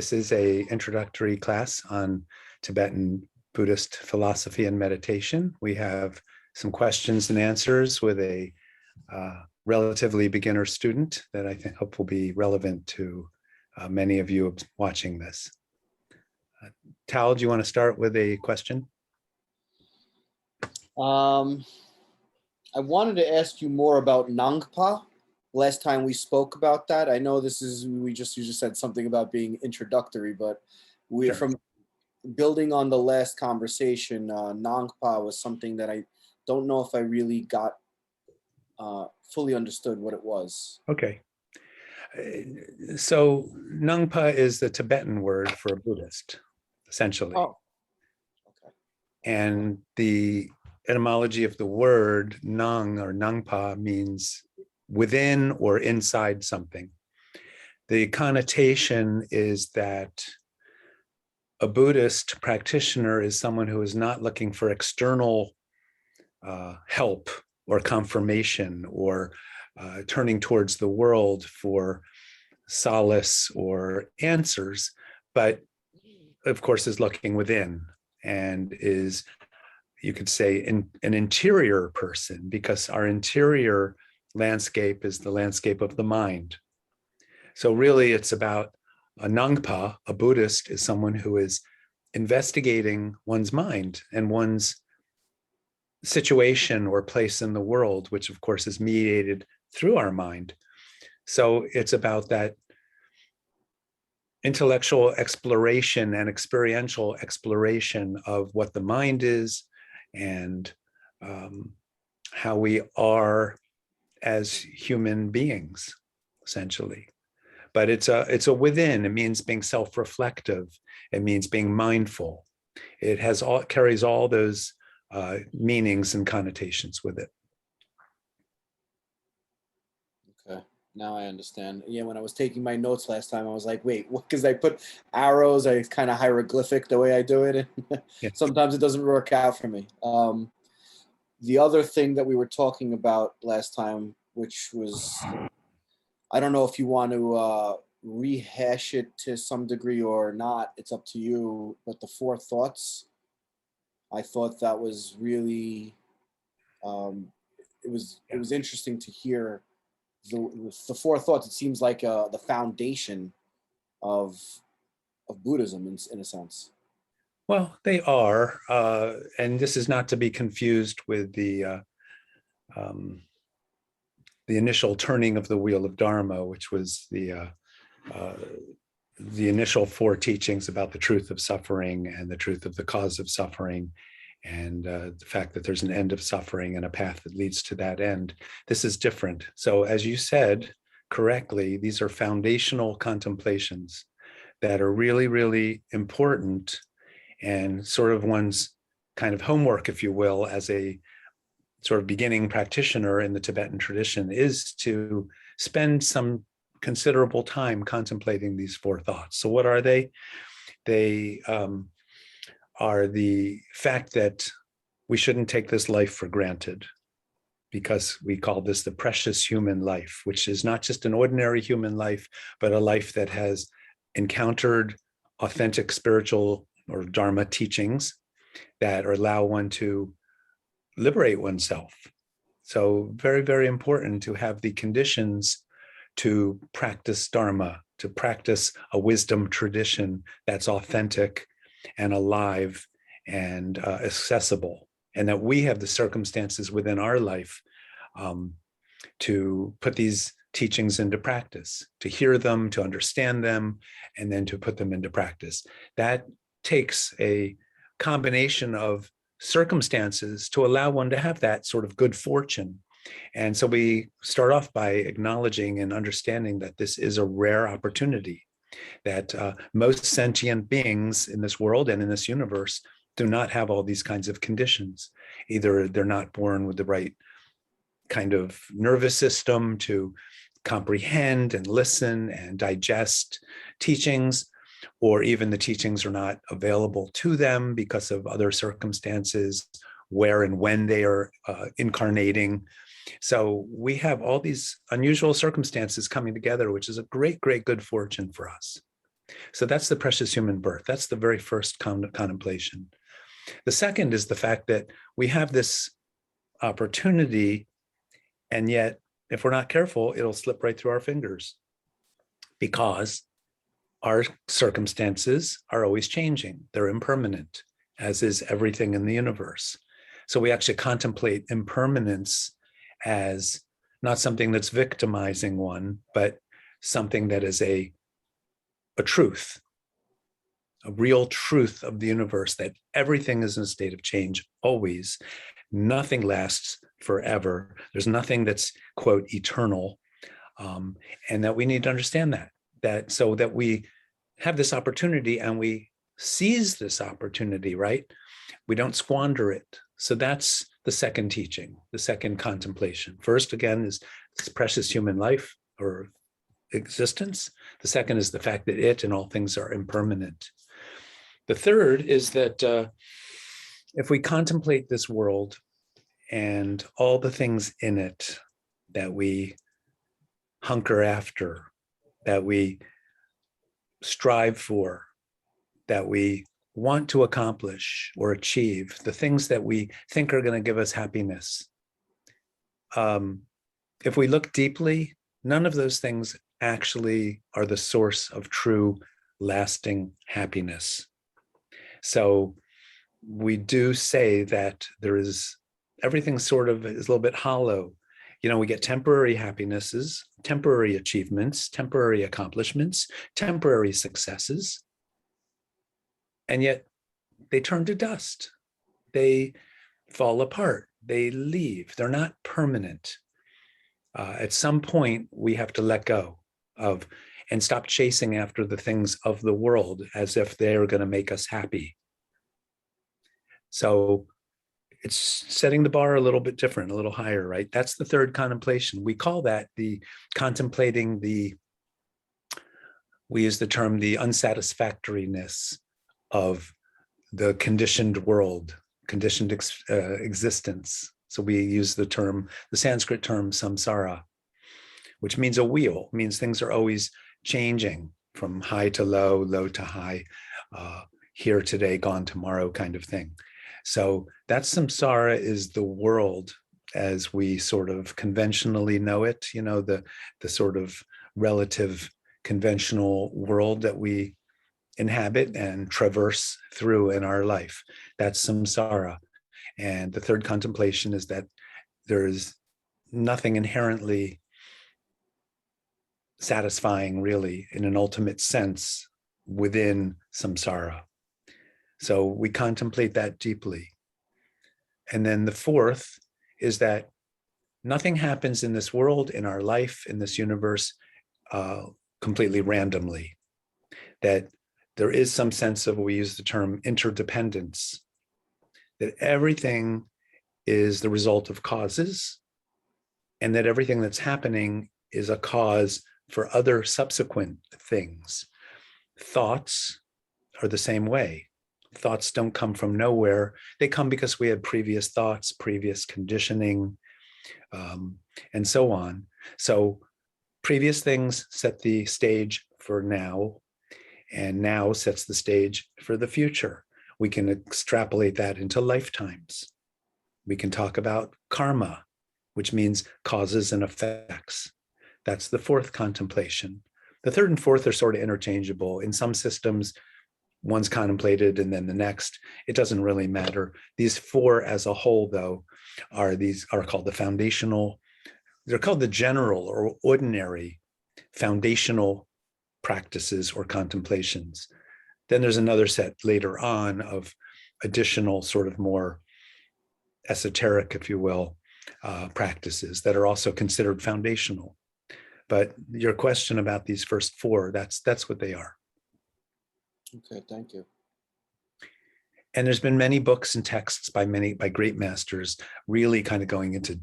This is an introductory class on Tibetan Buddhist philosophy and meditation. We have some questions and answers with a relatively beginner student that I hope will be relevant to many of you watching this. Tal, do you want to start with a question? I wanted to ask you more about Nangpa. Last time we spoke about that, I know you just said something about being introductory, but Sure. From building on the last conversation, Nangpa was something that I don't know if I really got fully understood what it was. Okay. So Nangpa is the Tibetan word for a Buddhist, essentially. Oh, okay. And the etymology of the word Nang or Nangpa means within or inside something. The connotation is that a Buddhist practitioner is someone who is not looking for external help or confirmation or turning towards the world for solace or answers, but of course is looking within and is, you could say, an interior person, because our interior landscape is the landscape of the mind. So really it's about a Nangpa. A Buddhist is someone who is investigating one's mind and one's situation or place in the world, which of course is mediated through our mind. So it's about that intellectual exploration and experiential exploration of what the mind is and how we are as human beings, essentially. But it's a within. It means being self-reflective. It means being mindful. It carries all those meanings and connotations with it. Okay, now I understand. Yeah, when I was taking my notes last time, I was like, wait, what? Because I put arrows, I kind of hieroglyphic the way I do it. Yeah. Sometimes it doesn't work out for me. The other thing that we were talking about last time, which was, I don't know if you want to rehash it to some degree or not, it's up to you, but the four thoughts, I thought that was really, it was interesting to hear the four thoughts. It seems like the foundation of Buddhism in a sense. Well, they are, and this is not to be confused with the initial turning of the wheel of Dharma, which was the initial four teachings about the truth of suffering and the truth of the cause of suffering, and the fact that there's an end of suffering and a path that leads to that end. This is different. So as you said correctly, these are foundational contemplations that are really, really important, and sort of one's kind of homework, if you will, as a sort of beginning practitioner in the Tibetan tradition, is to spend some considerable time contemplating these four thoughts. So what are they? They are the fact that we shouldn't take this life for granted, because we call this the precious human life, which is not just an ordinary human life, but a life that has encountered authentic spiritual or Dharma teachings that allow one to liberate oneself. So very, very important to have the conditions to practice Dharma, to practice a wisdom tradition that's authentic and alive and accessible, and that we have the circumstances within our life to put these teachings into practice, to hear them, to understand them, and then to put them into practice. That takes a combination of circumstances to allow one to have that sort of good fortune. And so we start off by acknowledging and understanding that this is a rare opportunity, that most sentient beings in this world and in this universe do not have all these kinds of conditions. Either they're not born with the right kind of nervous system to comprehend and listen and digest teachings, or even the teachings are not available to them because of other circumstances, where and when they are incarnating. So we have all these unusual circumstances coming together, which is a great, great good fortune for us. So that's the precious human birth. That's the very first contemplation. The second is the fact that we have this opportunity, and yet if we're not careful, it'll slip right through our fingers, because our circumstances are always changing. They're impermanent, as is everything in the universe. So we actually contemplate impermanence as not something that's victimizing one, but something that is a truth, a real truth of the universe, that everything is in a state of change always. Nothing lasts forever. There's nothing that's, quote, eternal. And that we need to understand that so that we have this opportunity and we seize this opportunity, right? We don't squander it. So that's the second teaching, the second contemplation. First, again, is this precious human life or existence. The second is the fact that it and all things are impermanent. The third is that if we contemplate this world and all the things in it that we hunker after, that we strive for, that we want to accomplish or achieve, the things that we think are going to give us happiness. If we look deeply, none of those things actually are the source of true, lasting happiness. So we do say that everything sort of is a little bit hollow. We get temporary happinesses, temporary achievements, temporary accomplishments, temporary successes, and yet they turn to dust. They fall apart. They leave. They're not permanent. At some point, we have to let go of and stop chasing after the things of the world as if they're going to make us happy. So it's setting the bar a little bit different, a little higher, right? That's the third contemplation. We call that the contemplating we use the term the unsatisfactoriness of the conditioned world, conditioned existence. So we use the Sanskrit term samsara, which means a wheel, means things are always changing from high to low, low to high, here today, gone tomorrow kind of thing. So that samsara is the world as we sort of conventionally know it, the sort of relative conventional world that we inhabit and traverse through in our life. That's samsara. And the third contemplation is that there is nothing inherently satisfying, really, in an ultimate sense within samsara. So we contemplate that deeply. And then the fourth is that nothing happens in this world, in our life, in this universe, completely randomly. That there is some sense of, we use the term interdependence, that everything is the result of causes, and that everything that's happening is a cause for other subsequent things. Thoughts are the same way. Thoughts don't come from nowhere. They come because we had previous thoughts, previous conditioning, and so on. So previous things set the stage for now, and now sets the stage for the future. We can extrapolate that into lifetimes. We can talk about karma, which means causes and effects. That's the fourth contemplation. The third and fourth are sort of interchangeable. In some systems, one's contemplated and then the next. It doesn't really matter. These four as a whole, though, are called the foundational. They're called the general or ordinary foundational practices or contemplations. Then there's another set later on of additional sort of more esoteric, if you will, practices that are also considered foundational. But your question about these first four, that's what they are. Okay, thank you. And there's been many books and texts by great masters really kind of going into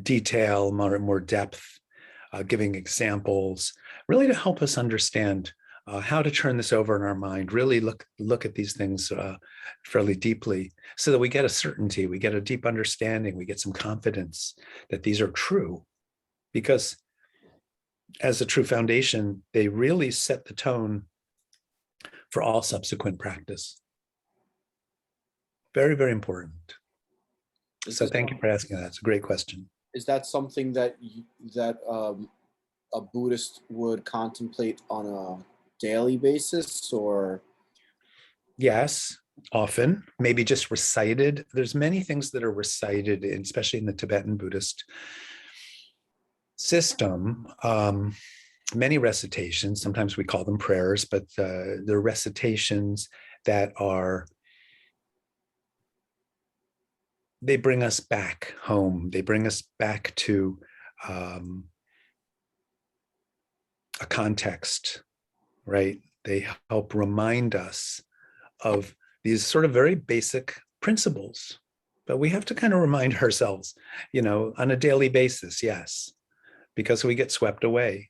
detail, more depth, giving examples, really to help us understand how to turn this over in our mind, really look at these things fairly deeply so that we get a certainty, we get a deep understanding, we get some confidence that these are true. Because as a true foundation, they really set the tone for all subsequent practice. Very, very important. So thank you for asking that. It's a great question. Is that something that a Buddhist would contemplate on a daily basis, or? Yes, often, maybe just recited. There's many things that are recited, especially in the Tibetan Buddhist system. Many recitations, sometimes we call them prayers, but they're recitations that they bring us back home. They bring us back to a context, right? They help remind us of these sort of very basic principles, but we have to kind of remind ourselves, on a daily basis, yes, because we get swept away.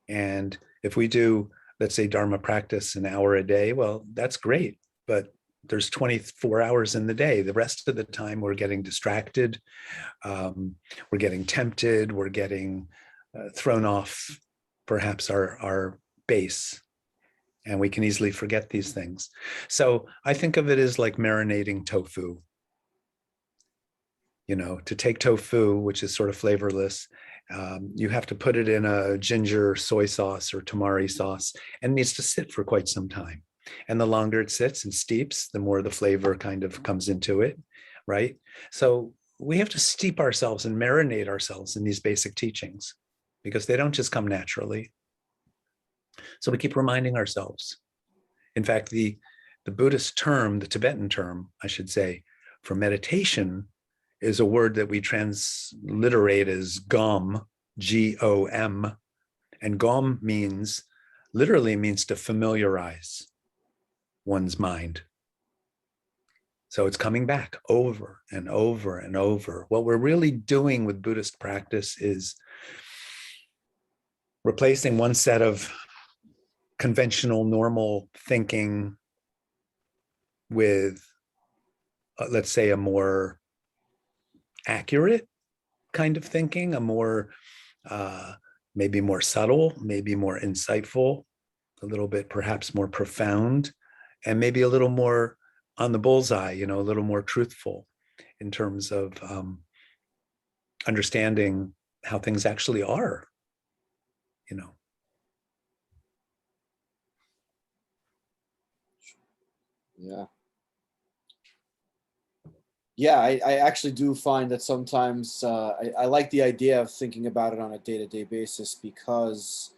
And if we do, let's say, Dharma practice an hour a day, well, that's great, but there's 24 hours in the day. The rest of the time we're getting distracted, we're getting tempted, we're getting thrown off perhaps our base, and we can easily forget these things. So I think of it as like marinating tofu. To take tofu, which is sort of flavorless, you have to put it in a ginger soy sauce or tamari sauce, and it needs to sit for quite some time. And the longer it sits and steeps, the more the flavor kind of comes into it, right? So we have to steep ourselves and marinate ourselves in these basic teachings, because they don't just come naturally. So we keep reminding ourselves. In fact, the Buddhist term, the Tibetan term, I should say, for meditation is a word that we transliterate as gom, G-O-M. And gom literally means to familiarize one's mind. So it's coming back over and over and over. What we're really doing with Buddhist practice is replacing one set of conventional, normal thinking with, let's say, a more accurate kind of thinking, a more, maybe more subtle, maybe more insightful, a little bit perhaps more profound, and maybe a little more on the bullseye, a little more truthful in terms of understanding how things actually are, Yeah. Yeah, I actually do find that sometimes I like the idea of thinking about it on a day-to-day basis, because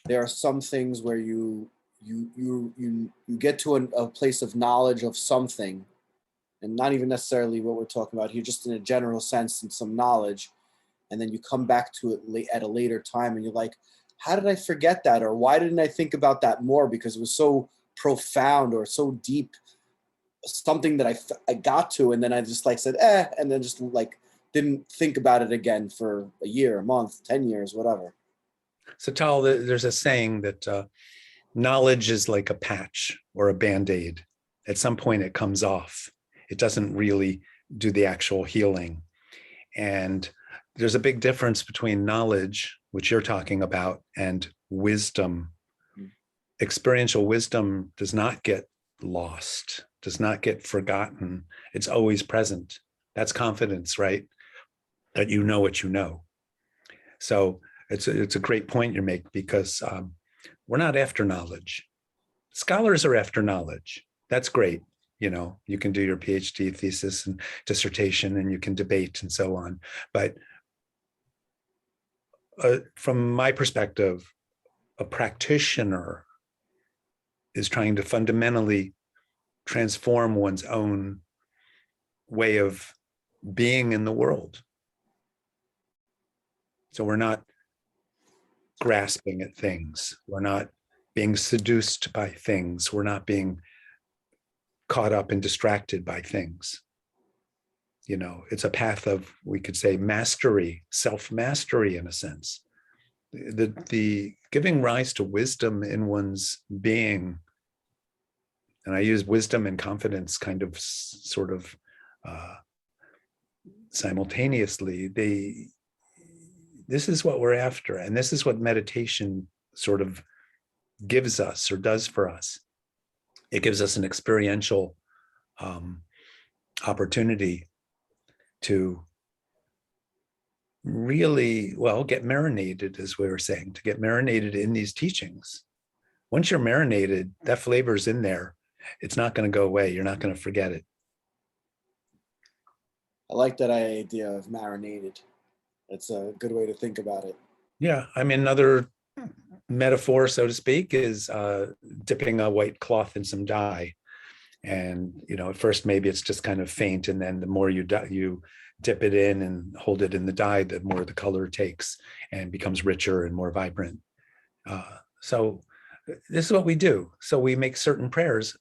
there are some things where you get to a place of knowledge of something, and not even necessarily what we're talking about here, just in a general sense, and some knowledge, and then you come back to it at a later time, and you're like, how did I forget that? Or why didn't I think about that more? Because it was so profound or so deep, something that I got to, and then I just said, and then just didn't think about it again for a year, a month, 10 years, whatever. So Tal, there's a saying that knowledge is like a patch or a Band-Aid. At some point it comes off. It doesn't really do the actual healing. And there's a big difference between knowledge, which you're talking about, and wisdom. Experiential wisdom does not get lost, does not get forgotten. It's always present. That's confidence, right? That you know what you know. So it's a great point you make, because we're not after knowledge. Scholars are after knowledge. That's great. You can do your PhD thesis and dissertation, and you can debate and so on. But from my perspective, a practitioner is trying to fundamentally transform one's own way of being in the world. So we're not grasping at things. We're not being seduced by things. We're not being caught up and distracted by things. It's a path of, we could say, mastery, self-mastery in a sense. The giving rise to wisdom in one's being, and I use wisdom and confidence kind of sort of simultaneously. This is what we're after, and this is what meditation sort of gives us or does for us. It gives us an experiential opportunity to really, well, get marinated, as we were saying, to get marinated in these teachings. Once you're marinated, that flavor's in there. It's not going to go away. You're not going to forget it. I like that idea of marinated. That's a good way to think about it. Yeah. I mean, another metaphor, so to speak, is dipping a white cloth in some dye. And, at first, maybe it's just kind of faint. And then the more you dip it in and hold it in the dye, the more the color takes and becomes richer and more vibrant. So this is what we do. So we make certain prayers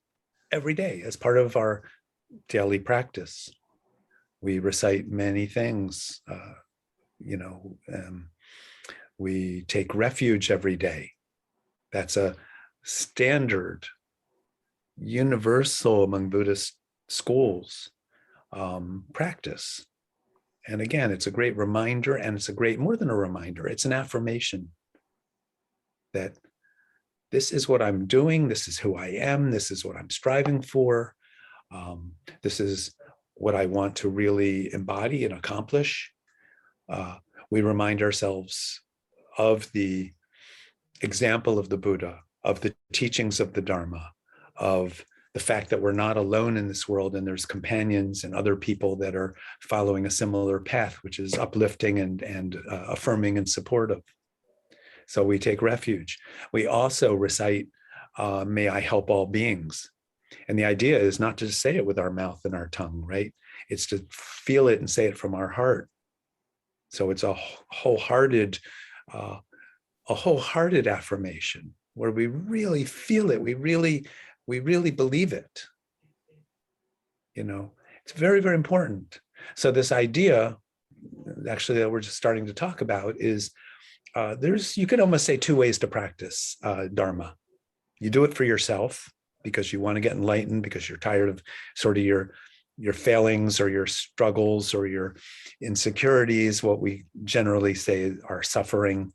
every day as part of our daily practice. We recite many things, we take refuge every day. That's a standard, universal among Buddhist schools practice. And again, it's a great reminder, and it's a great, more than a reminder, it's an affirmation that this is what I'm doing, this is who I am, this is what I'm striving for, this is what I want to really embody and accomplish. We remind ourselves of the example of the Buddha, of the teachings of the Dharma, of the fact that we're not alone in this world, and there's companions and other people that are following a similar path, which is uplifting and affirming and supportive. So we take refuge. We also recite, may I help all beings. And the idea is not to say it with our mouth and our tongue, right? It's to feel it and say it from our heart. So it's a wholehearted affirmation where we really feel it. We really believe it. It's very, very important. So this idea, actually, that we're just starting to talk about is you could almost say two ways to practice Dharma. You do it for yourself because you want to get enlightened, because you're tired of sort of your failings or your struggles or your insecurities, what we generally say are suffering.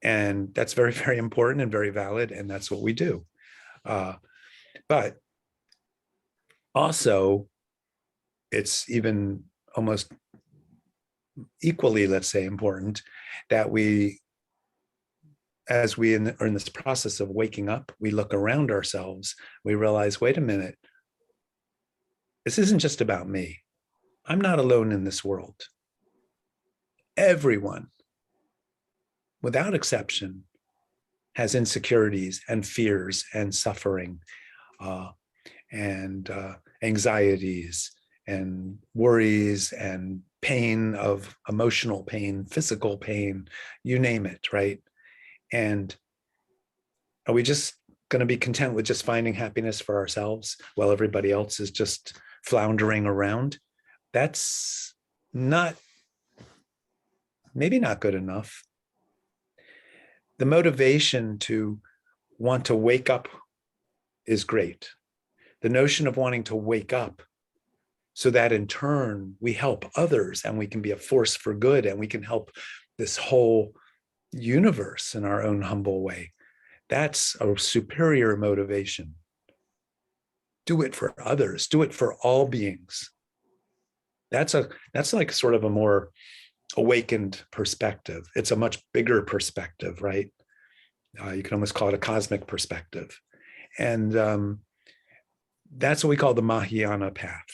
And that's very, very important and very valid. And that's what we do. But also, it's even almost equally, let's say, important that as we are in this process of waking up, we look around ourselves, we realize, wait a minute, this isn't just about me. I'm not alone in this world. Everyone, without exception, has insecurities and fears and suffering and anxieties and worries and pain, of emotional pain, physical pain, you name it, right? And are we just going to be content with just finding happiness for ourselves while everybody else is just floundering around? That's maybe not good enough. The motivation to want to wake up is great. The notion of wanting to wake up so that in turn we help others and we can be a force for good and we can help this whole universe in our own humble way. That's a superior motivation. Do it for others. Do it for all beings. That's like sort of a more awakened perspective. It's a much bigger perspective, right? You can almost call it a cosmic perspective. And that's what we call the Mahayana path,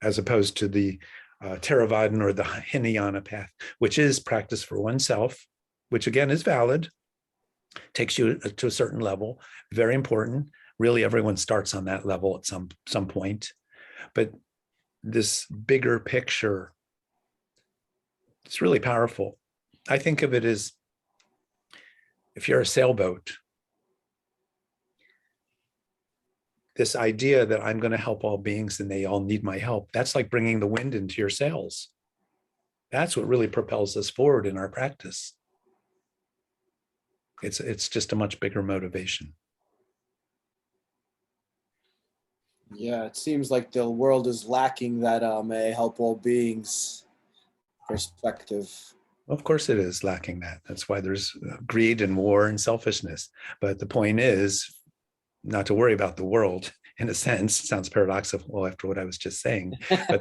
as opposed to the Theravadan or the Hinayana path, which is practice for oneself, which again is valid, takes you to a certain level, very important. Really, everyone starts on that level at some point. But this bigger picture, it's really powerful. I think of it as if you're a sailboat, this idea that I'm going to help all beings and they all need my help, that's like bringing the wind into your sails. That's what really propels us forward in our practice. It's just a much bigger motivation. Yeah, it seems like the world is lacking that may help all beings perspective. Of course it is lacking that. That's why there's greed and war and selfishness. But the point is, not to worry about the world. In a sense, sounds paradoxical after what I was just saying, but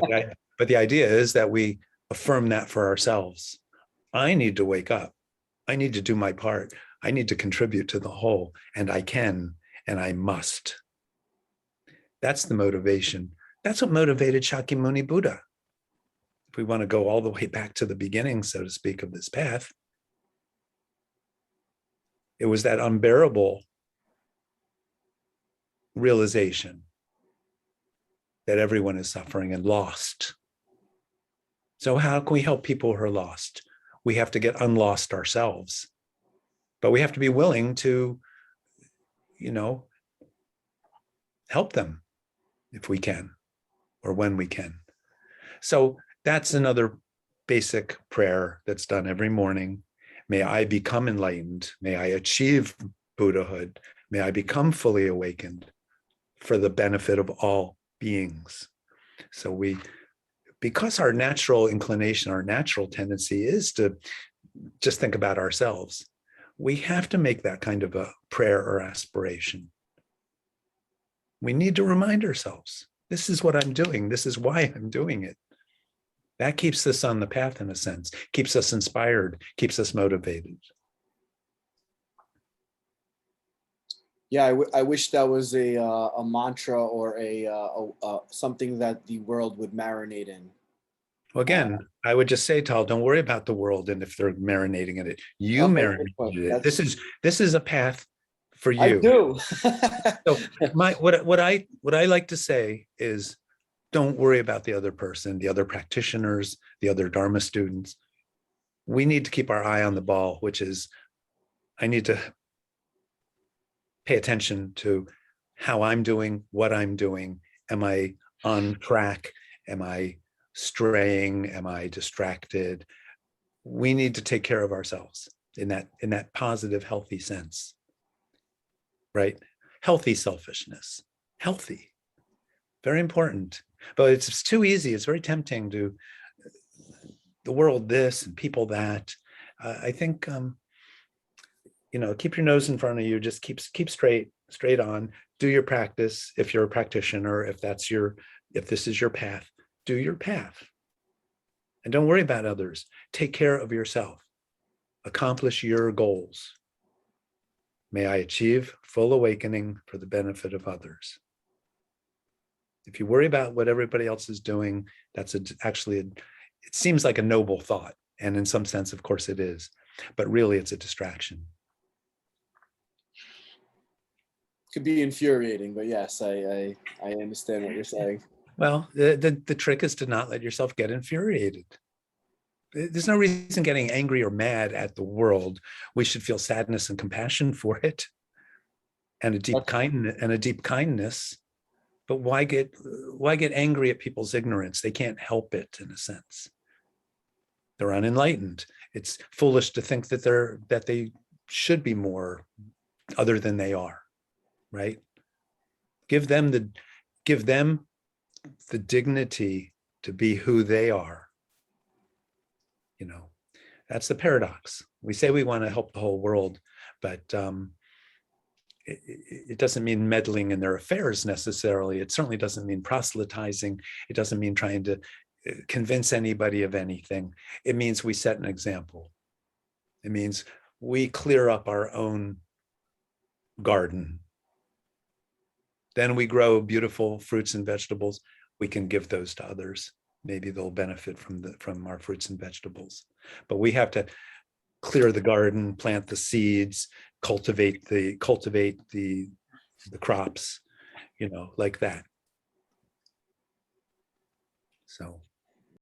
the idea is that we affirm that for ourselves. I need to wake up. I need to do my part. I need to contribute to the whole, and I can, and I must. That's the motivation. That's what motivated Shakyamuni Buddha. If we want to go all the way back to the beginning, so to speak, of this path, it was that unbearable realization that everyone is suffering and lost. So how can we help people who are lost? We have to get unlost ourselves, but we have to be willing to, help them if we can, or when we can. So that's another basic prayer that's done every morning. May I become enlightened. May I achieve Buddhahood. May I become fully awakened for the benefit of all beings. So because our natural inclination, our natural tendency is to just think about ourselves, we have to make that kind of a prayer or aspiration. We need to remind ourselves, this is what I'm doing. This is why I'm doing it. That keeps us on the path, in a sense, keeps us inspired, keeps us motivated. Yeah, I wish that was a mantra or a something that the world would marinate in. Well, again, I would just say, Tal, don't worry about the world and if they're marinating in it. You Okay, marinated it. This is a path for you. I do. So what I like to say is, don't worry about the other person, the other practitioners, the other Dharma students. We need to keep our eye on the ball, which is, I need to pay attention to how I'm doing, what I'm doing. Am I on track? Am I straying? Am I distracted? We need to take care of ourselves in that positive, healthy sense, right? Healthy selfishness, healthy, very important. But it's too easy. It's very tempting to the world this and people that. I think keep your nose in front of you. Just keep straight on. Do your practice if you're a practitioner. If this is your path, do your path, and don't worry about others. Take care of yourself. Accomplish your goals. May I achieve full awakening for the benefit of others. If you worry about what everybody else is doing, that's it seems like a noble thought. And in some sense, of course it is, but really it's a distraction. Could be infuriating, but yes, I understand what you're saying. Well, the trick is to not let yourself get infuriated. There's no reason getting angry or mad at the world. We should feel sadness and compassion for it, and a deep kindness. But why get angry at people's ignorance? They can't help it, in a sense. They're unenlightened. It's foolish to think that they should be more other than they are, right? Give them the dignity to be who they are. That's the paradox. We say we want to help the whole world, but it doesn't mean meddling in their affairs necessarily. It certainly doesn't mean proselytizing. It doesn't mean trying to convince anybody of anything. It means we set an example. It means we clear up our own garden. Then we grow beautiful fruits and vegetables. We can give those to others. Maybe they'll benefit from our fruits and vegetables. But we have to clear the garden, plant the seeds, cultivate the crops, like that. So